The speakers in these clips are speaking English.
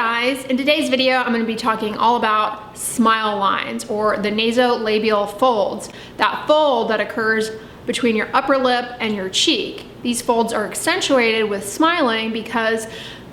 guys, in today's video I'm going to be talking all about smile lines, or the nasolabial folds, that fold that occurs between your upper lip and your cheek. These folds are accentuated with smiling because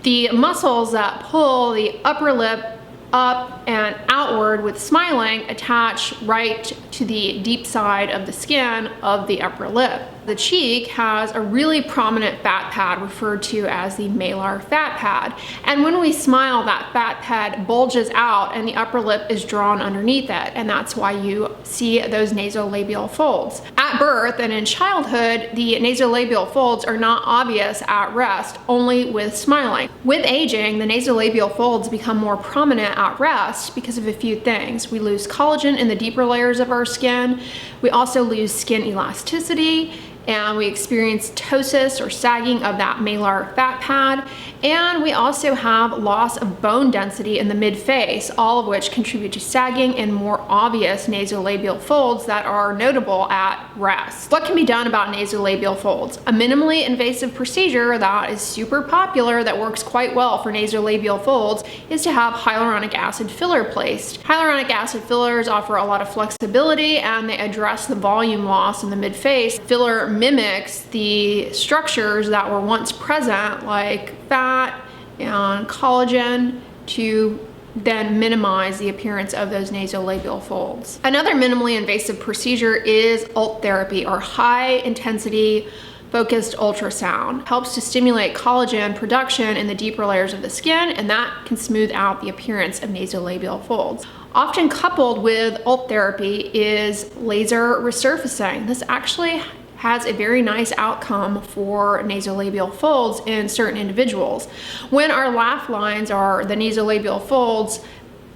the muscles that pull the upper lip up and outward with smiling attach right to the deep side of the skin of the upper lip. The cheek has a really prominent fat pad referred to as the malar fat pad, and when we smile, that fat pad bulges out and the upper lip is drawn underneath it, and that's why you see those nasolabial folds. At birth and in childhood, the nasolabial folds are not obvious at rest, only with smiling. With aging, the nasolabial folds become more prominent at rest because of a few things. We lose collagen in the deeper layers of our skin. We also lose skin elasticity, and we experience ptosis or sagging of that malar fat pad, and we also have loss of bone density in the mid-face, all of which contribute to sagging and more obvious nasolabial folds that are notable at rest. What can be done about nasolabial folds? A minimally invasive procedure that is super popular that works quite well for nasolabial folds is to have hyaluronic acid filler placed. Hyaluronic acid fillers offer a lot of flexibility and they address the volume loss in the mid-face. Filler mimics the structures that were once present, like fat and collagen, to then minimize the appearance of those nasolabial folds. Another minimally invasive procedure is ULTHERAPY, or high intensity focused ultrasound. Helps to stimulate collagen production in the deeper layers of the skin, and that can smooth out the appearance of nasolabial folds. Often coupled with ULTHERAPY is laser resurfacing. This actually has a very nice outcome for nasolabial folds in certain individuals. When our laugh lines, or the nasolabial folds,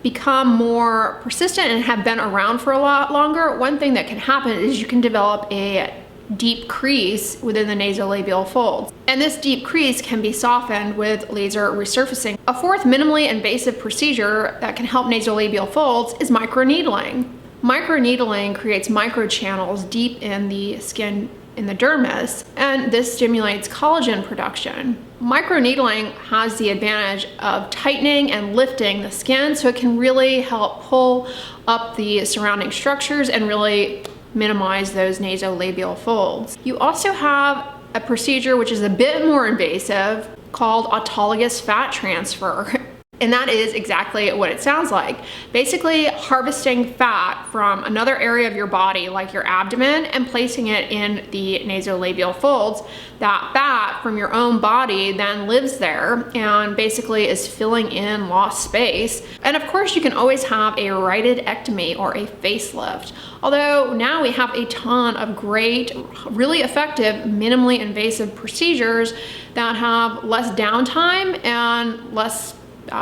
become more persistent and have been around for a lot longer, one thing that can happen is you can develop a deep crease within the nasolabial folds. And this deep crease can be softened with laser resurfacing. A fourth minimally invasive procedure that can help nasolabial folds is microneedling. Microneedling creates microchannels deep in the skin in the dermis, and this stimulates collagen production. Microneedling has the advantage of tightening and lifting the skin, so it can really help pull up the surrounding structures and really minimize those nasolabial folds. You also have a procedure which is a bit more invasive called autologous fat transfer. And that is exactly what it sounds like. Basically harvesting fat from another area of your body, like your abdomen, and placing it in the nasolabial folds. That fat from your own body then lives there and basically is filling in lost space. And of course, you can always have a rhytidectomy or a facelift. Although now we have a ton of great, really effective, minimally invasive procedures that have less downtime and less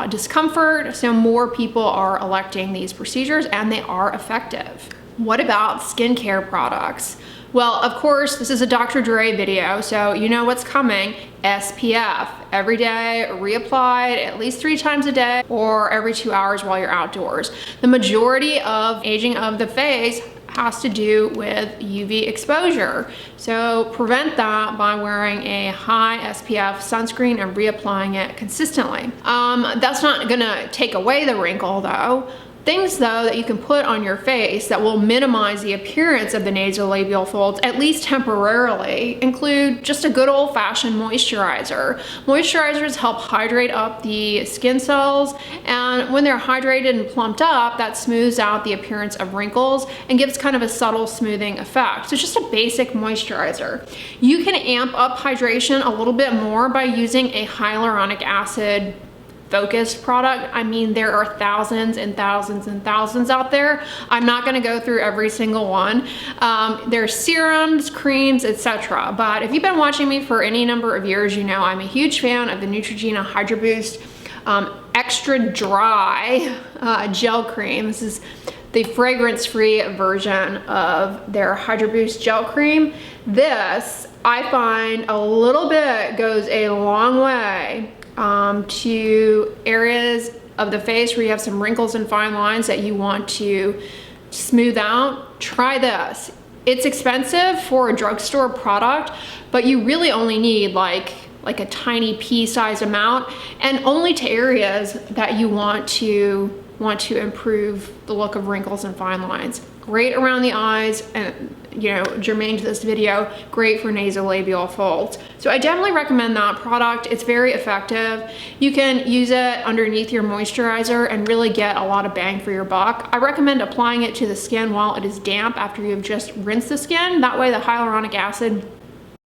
discomfort, so more people are electing these procedures and they are effective. What about skincare products? Well, of course, this is a Dr. Dray video, so you know what's coming. SPF, every day, reapplied at least 3 times a day or every 2 hours while you're outdoors. The majority of aging of the face has to do with UV exposure. So prevent that by wearing a high SPF sunscreen and reapplying it consistently. That's not gonna take away the wrinkle though. Things though that you can put on your face that will minimize the appearance of the nasolabial folds, at least temporarily, include just a good old-fashioned moisturizer. Moisturizers help hydrate up the skin cells, and when they're hydrated and plumped up, that smooths out the appearance of wrinkles and gives kind of a subtle smoothing effect. So it's just a basic moisturizer. You can amp up hydration a little bit more by using a hyaluronic acid focused product. I mean, there are thousands and thousands and thousands out there. I'm not going to go through every single one. There's serums, creams, etc. But if you've been watching me for any number of years, you know I'm a huge fan of the Neutrogena Hydro Boost Extra Dry Gel Cream. This is the fragrance-free version of their Hydro Boost Gel Cream. This, I find, a little bit goes a long way to areas of the face where you have some wrinkles and fine lines that you want to smooth out. Try this. It's expensive for a drugstore product, but you really only need like like a tiny pea-sized amount, and only to areas that you want to improve the look of wrinkles and fine lines. Great around the eyes, and you know, germane to this video, great for nasolabial folds. So I definitely recommend that product. It's very effective. You can use it underneath your moisturizer and really get a lot of bang for your buck. I recommend applying it to the skin while it is damp after you've just rinsed the skin. That way the hyaluronic acid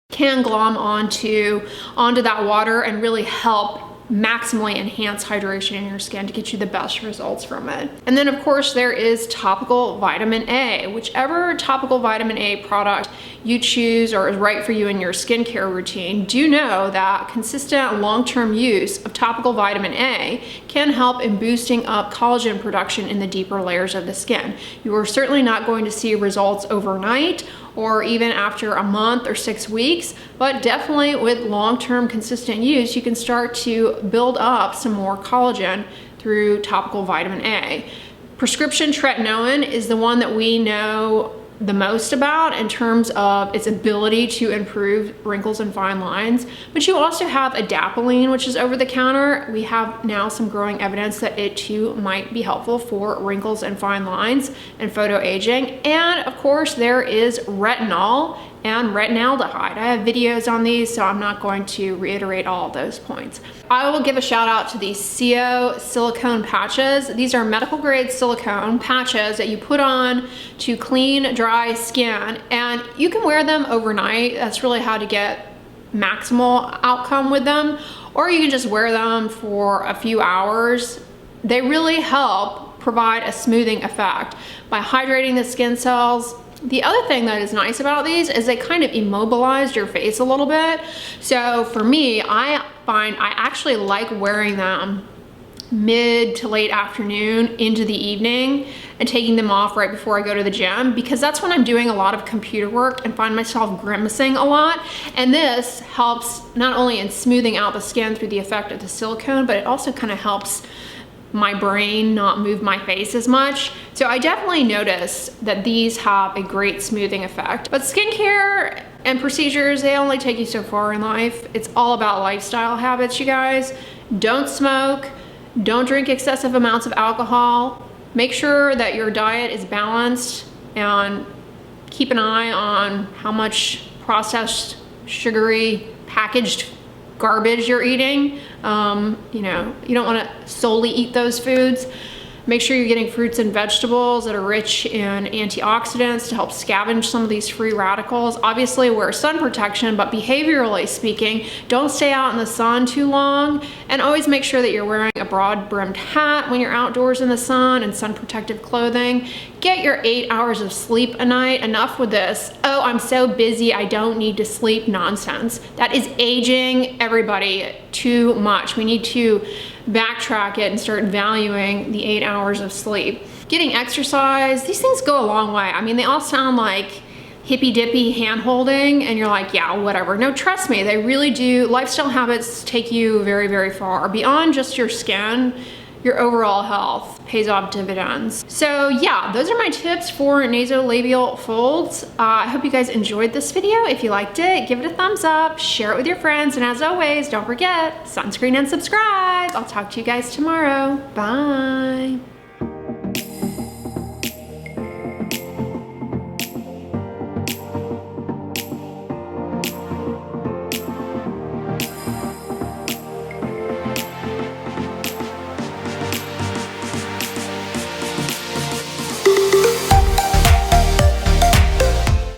can glom onto that water and really help maximally enhance hydration in your skin to get you the best results from it. And then of course there is topical vitamin A. Whichever topical vitamin A product you choose or is right for you in your skincare routine, do know that consistent long-term use of topical vitamin A can help in boosting up collagen production in the deeper layers of the skin. You are certainly not going to see results overnight or even after a month or 6 weeks, but definitely with long-term consistent use, you can start to build up some more collagen through topical vitamin A. Prescription tretinoin is the one that we know the most about in terms of its ability to improve wrinkles and fine lines, but you also have adapalene, which is over the counter. We have now some growing evidence that it too might be helpful for wrinkles and fine lines and photo aging. And of course there is retinol and retinaldehyde. I have videos on these, so I'm not going to reiterate all of those points. I will give a shout out to these CO silicone patches. These are medical grade silicone patches that you put on to clean, dry skin, and you can wear them overnight. That's really how to get maximal outcome with them, or you can just wear them for a few hours. They really help provide a smoothing effect by hydrating the skin cells. The other thing that is nice about these is they kind of immobilize your face a little bit. So for me, I find I actually like wearing them mid to late afternoon into the evening and taking them off right before I go to the gym, because that's when I'm doing a lot of computer work and find myself grimacing a lot. And this helps not only in smoothing out the skin through the effect of the silicone, but it also kind of helps my brain not move my face as much. So I definitely notice that these have a great smoothing effect. But skincare and procedures, they only take you so far in life. It's all about lifestyle habits, you guys. Don't smoke, don't drink excessive amounts of alcohol. Make sure that your diet is balanced, and keep an eye on how much processed, sugary, packaged garbage you're eating. You know, you don't want to solely eat those foods. Make sure you're getting fruits and vegetables that are rich in antioxidants to help scavenge some of these free radicals. Obviously wear sun protection, but behaviorally speaking, don't stay out in the sun too long, and always make sure that you're wearing a broad brimmed hat when you're outdoors in the sun and sun protective clothing. Get your 8 hours of sleep a night. Enough with this, oh, I'm so busy, I don't need to sleep nonsense. That is aging everybody too much. We need to backtrack it and start valuing the 8 hours of sleep. Getting exercise, these things go a long way. I mean, they all sound like hippy dippy hand holding and you're like, yeah, whatever. No, trust me, they really do. Lifestyle habits take you very, very far. Beyond just your skin, your overall health pays off dividends. So yeah, those are my tips for nasolabial folds. I hope you guys enjoyed this video. If you liked it, give it a thumbs up, share it with your friends, and as always, don't forget, sunscreen and subscribe. I'll talk to you guys tomorrow. Bye.